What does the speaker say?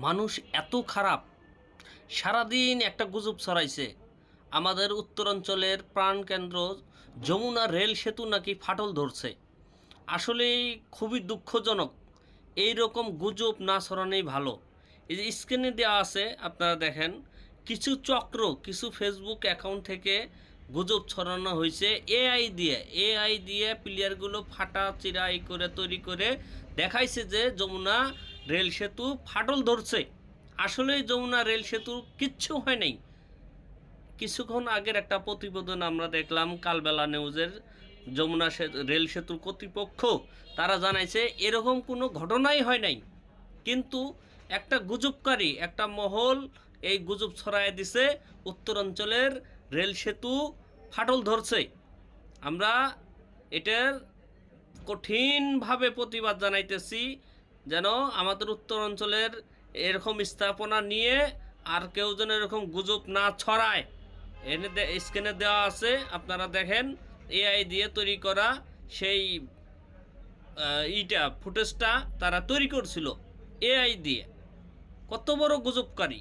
মানুষ এত খারাপ, সারাদিন একটা গুজব ছড়াইছে আমাদের উত্তরাঞ্চলের প্রাণকেন্দ্র যমুনা রেল সেতু নাকি ফাটল ধরছে। আসলেই খুবই দুঃখজনক। এই রকম গুজব না ছড়ানোই ভালো। এই যে স্ক্রিনে দেওয়া আছে আপনারা দেখেন, কিছু চক্র কিছু ফেসবুক অ্যাকাউন্ট থেকে গুজব ছড়ানো হয়েছে এআই দিয়ে প্লেয়ারগুলো ফাটা চিরাই করে তৈরি করে দেখাইছে যে যমুনা রেল সেতু ফাটল ধরছে। আসলেই যমুনা রেল সেতু কিচ্ছু হয় নাই। কিছুক্ষণ আগের একটা প্রতিবেদন আমরা দেখলাম কালবেলা নিউজের, যমুনা রেল সেতুর কর্তৃপক্ষ তারা জানাইছে এরকম কোনো ঘটনাই হয় নাই, কিন্তু একটা গুজবকারী একটা মহল এই গুজব ছড়ায় দিছে উত্তরাঞ্চলের রেল সেতু ফাটল ধরছে। আমরা এটার কঠিনভাবে প্রতিবাদ জানাইতেছি, যেন আমাদের উত্তরাঞ্চলের এরকম স্থাপনা নিয়ে আর কেউ যেন এরকম গুজব না ছড়ায়। এনে স্ক্রিনে দেওয়া আছে আপনারা দেখেন, এআই দিয়ে তৈরি করা সেই ফুটেজটা তারা তৈরি করছিল এআই দিয়ে। কত বড় গুজবকারী!